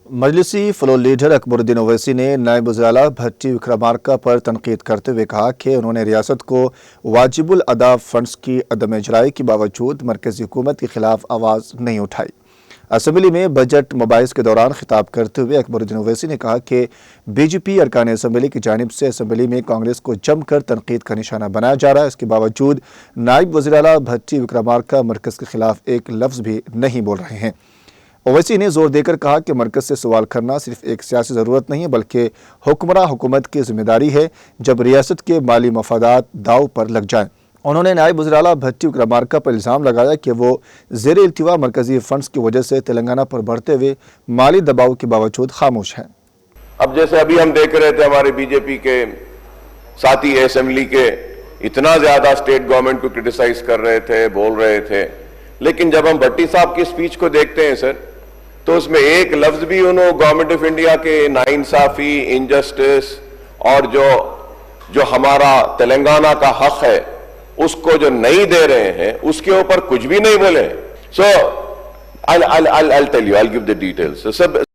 मजलिसी floor leader Akbaruddin Owaisi ने नायब वज़ीर-ए-आला भट्टी विक्रमार्का पर तनकीद करते हुए कहा कि उन्होंने रियासत को वाजिबुल अदा फंड्स की अदम इजराई के बावजूद मरकज़ी हुकूमत के खिलाफ आवाज़ नहीं उठाई। असम्बली में बजट मुबाहिस के दौरान खिताब करते हुए अकबरुद्दीन ओवैसी ने कहा कि बीजेपी अरकान असम्बली की जानिब से असम्बली में कांग्रेस को जमकर तनकीद का निशाना बनाया जा रहा है। इसके बावजूद नायब वज़ीर-ए-आला भट्टी विक्रमार्का मरकज़ के खिलाफ एक लफ्ज़ भी नहीं बोल रहे हैं। ओवैसी ने जोर देकर कहा कि मरकज़ से सवाल करना सिर्फ एक सियासी ज़रूरत नहीं है बल्कि हुक्मरान हुकूमत की जिम्मेदारी है जब रियासत के माली मफादात दाव पर लग जाएं। उन्होंने नायब वज़ीर-ए-आला भट्टी विक्रमार्का पर इल्ज़ाम लगाया कि वो ज़ेर इल्तिवा मरकज़ी फंड्स की वजह से तेलंगाना पर बढ़ते हुए माली दबाव के बावजूद खामोश हैं। अब जैसे अभी हम देख रहे थे हमारे बीजेपी के साथी असेंबली के इतना ज़्यादा स्टेट गवर्नमेंट को क्रिटिसाइज कर रहे थे, बोल रहे थे, लेकिन जब हम भट्टी साहब की स्पीच को देखते हैं सर, तो उसमें एक लफ्ज भी उन्होंने गवर्नमेंट ऑफ इंडिया के नाइंसाफी, इनजस्टिस और जो हमारा तेलंगाना का हक है उसको जो नहीं दे रहे हैं उसके ऊपर कुछ भी नहीं बोले। सो I'll tell you, I'll give the details.